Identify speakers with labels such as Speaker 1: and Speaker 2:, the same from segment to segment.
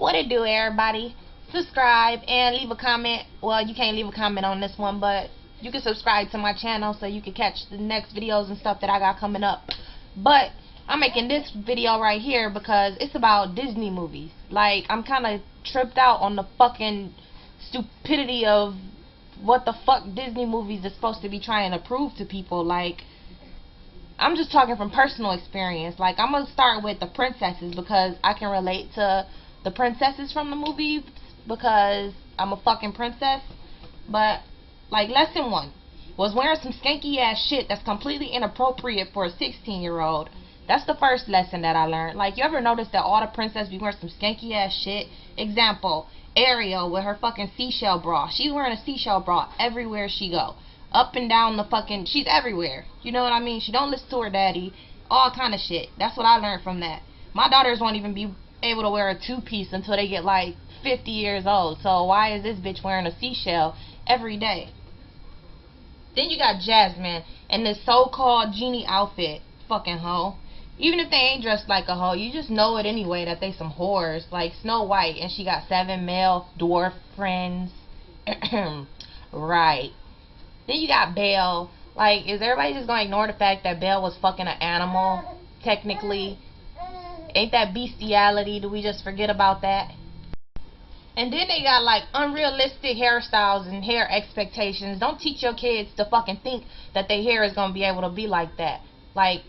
Speaker 1: What it do, everybody? Subscribe and leave a comment. Well, you can't leave a comment on this one, but you can subscribe to my channel so you can catch the next videos and stuff that I got coming up. But I'm making this video right here because it's about Disney movies. Like, I'm kind of tripped out on the fucking stupidity of what the fuck Disney movies is supposed to be trying to prove to people. Like, I'm just talking from personal experience. Like, I'm gonna start with the princesses because I can relate to the princesses from the movies because I'm a fucking princess. But like, lesson 1 was wearing some skanky ass shit that's completely inappropriate for a 16-year-old. That's the first lesson that I learned. Like, you ever notice that all the princesses be wearing some skanky ass shit? Example, Ariel with her fucking seashell bra. She's wearing a seashell bra everywhere she go. Up and down the fucking, she's everywhere. You know what I mean? She don't listen to her daddy. All kind of shit. That's what I learned from that. My daughters won't even be able to wear a two-piece until they get like 50 years old. So why is this bitch wearing a seashell every day? Then you got Jasmine in this so-called genie outfit. Fucking hoe. Even if they ain't dressed like a hoe, you just know it anyway that they some whores. Like Snow White, and she got 7 male dwarf friends. Right. Then you got Belle. Like, is everybody just gonna ignore the fact that Belle was fucking an animal, technically? Ain't that bestiality? Do we just forget about that? And then they got like unrealistic hairstyles and hair expectations. Don't teach your kids to fucking think that their hair is gonna be able to be like that. Like,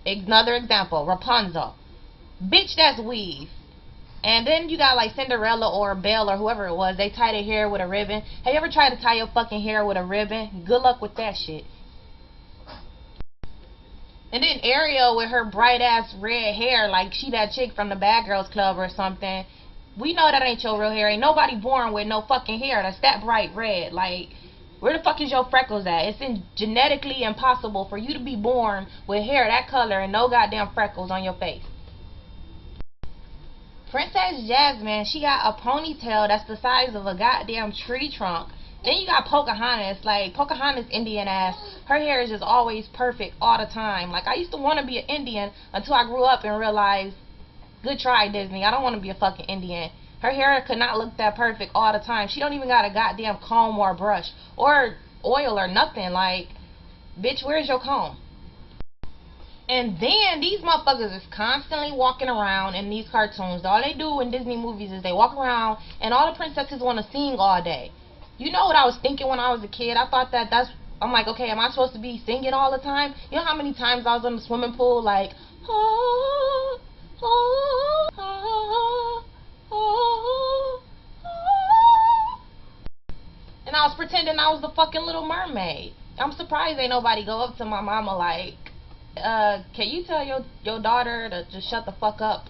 Speaker 1: another example, Rapunzel. Bitch, that's weave. And then you got like Cinderella or Belle or whoever it was. They tie their hair with a ribbon. Have you ever tried to tie your fucking hair with a ribbon? Good luck with that shit. And then Ariel with her bright ass red hair, like she that chick from the Bad Girls Club or something. We know that ain't your real hair. Ain't nobody born with no fucking hair that's that bright red. Like, where the fuck is your freckles at? It's genetically impossible for you to be born with hair that color and no goddamn freckles on your face. Princess Jasmine, she got a ponytail that's the size of a goddamn tree trunk. Then you got Pocahontas. Like, Pocahontas Indian ass. Her hair is just always perfect all the time. Like, I used to want to be an Indian until I grew up and realized, good try, Disney. I don't want to be a fucking Indian. Her hair could not look that perfect all the time. She don't even got a goddamn comb or brush or oil or nothing. Like, bitch, where's your comb? And then these motherfuckers is constantly walking around in these cartoons. All they do in Disney movies is they walk around and all the princesses want to sing all day. You know what I was thinking when I was a kid? I thought I'm like, okay, am I supposed to be singing all the time? You know how many times I was in the swimming pool like, oh, oh, oh, oh, oh. And I was pretending I was the fucking Little Mermaid. I'm surprised ain't nobody go up to my mama like, can you tell your daughter to just shut the fuck up?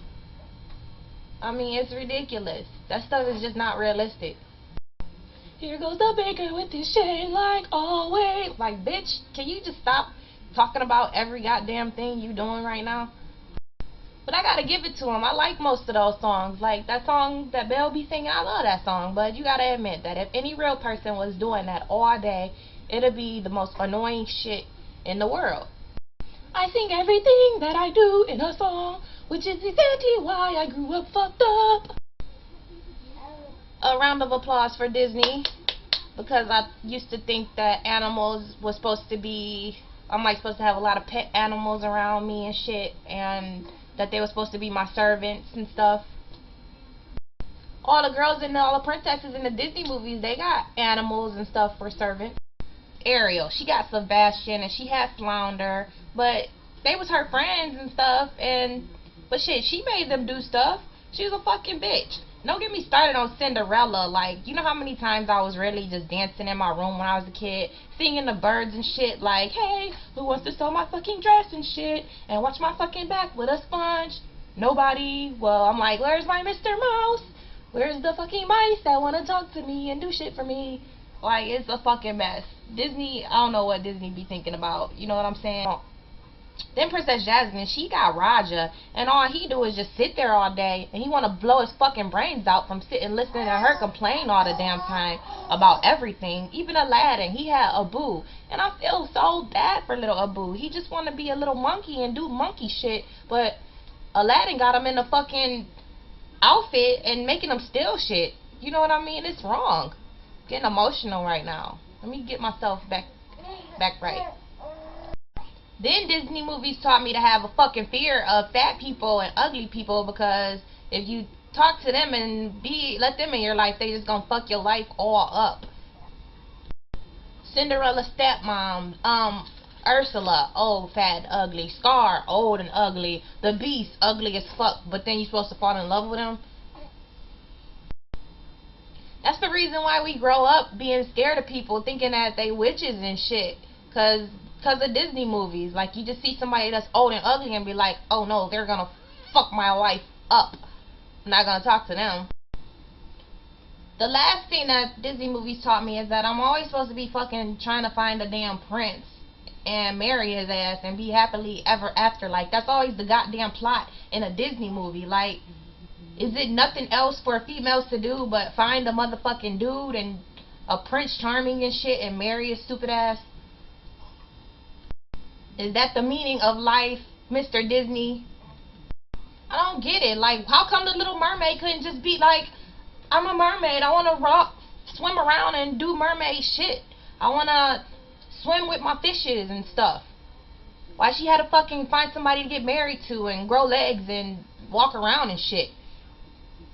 Speaker 1: I mean, it's ridiculous. That stuff is just not realistic. Here goes the baker with his shade like always. Like, bitch, can you just stop talking about every goddamn thing you doing right now? But I gotta give it to him. I like most of those songs. Like, that song that Belle be singing, I love that song. But you gotta admit that if any real person was doing that all day, it'd be the most annoying shit in the world. I sing everything that I do in a song, which is exactly why I grew up fucked up. A round of applause for Disney, because I used to think that animals was supposed to be, I'm like supposed to have a lot of pet animals around me and shit, and that they were supposed to be my servants and stuff. All the girls and all the princesses in the Disney movies, they got animals and stuff for servants. Ariel, she got Sebastian and she had Flounder, but they was her friends and stuff, but shit, she made them do stuff. She was a fucking bitch. Don't get me started on Cinderella. Like, you know how many times I was really just dancing in my room when I was a kid, singing the birds and shit, like, hey, who wants to sew my fucking dress and shit, and watch my fucking back with a sponge? Nobody. Well, I'm like, where's my Mr. Mouse? Where's the fucking mice that want to talk to me and do shit for me? Like, it's a fucking mess. Disney, I don't know what Disney be thinking about. You know what I'm saying? Then Princess Jasmine, she got Raja, and all he do is just sit there all day, and he want to blow his fucking brains out from sitting listening to her complain all the damn time about everything. Even Aladdin, he had Abu, and I feel so bad for little Abu. He just want to be a little monkey and do monkey shit, but Aladdin got him in the fucking outfit and making them steal shit. You know what I mean? It's wrong. Getting emotional right now. Let me get myself back right. Then Disney movies taught me to have a fucking fear of fat people and ugly people, because if you talk to them and let them in your life, they just gonna fuck your life all up. Cinderella stepmom, Ursula, old, fat, ugly. Scar, old and ugly. The Beast, ugly as fuck, but then you're supposed to fall in love with him. That's the reason why we grow up being scared of people, thinking that they witches and shit. Cause of Disney movies. Like, you just see somebody that's old and ugly and be like, oh no, they're gonna fuck my life up. I'm not gonna talk to them. The last thing that Disney movies taught me is that I'm always supposed to be fucking trying to find a damn prince and marry his ass and be happily ever after. Like, that's always the goddamn plot in a Disney movie. Like, is it nothing else for females to do but find a motherfucking dude and a Prince Charming and shit and marry his stupid ass? Is that the meaning of life, Mr. Disney? I don't get it. Like, how come the Little Mermaid couldn't just be like, I'm a mermaid, I want to swim around and do mermaid shit. I want to swim with my fishes and stuff. Why she had to fucking find somebody to get married to and grow legs and walk around and shit?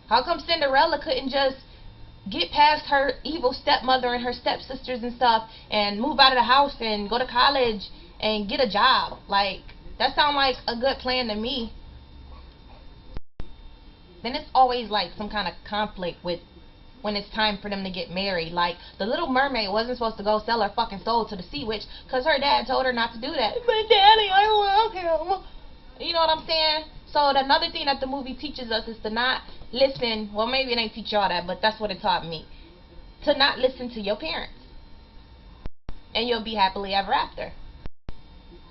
Speaker 1: How come Cinderella couldn't just get past her evil stepmother and her stepsisters and stuff and move out of the house and go to college and get a job? Like, that sounds like a good plan to me. Then it's always like some kind of conflict with when it's time for them to get married. Like, the Little Mermaid wasn't supposed to go sell her fucking soul to the sea witch because her dad told her not to do that. But daddy, I love him. You know what I'm saying? So another thing that the movie teaches us is to not listen. Well, maybe it ain't teach y'all that, but that's what it taught me. To not listen to your parents. And you'll be happily ever after.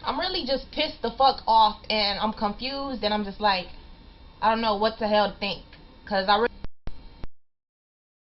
Speaker 1: I'm really just pissed the fuck off, and I'm confused, and I'm just like, I don't know what the hell to think. Because I really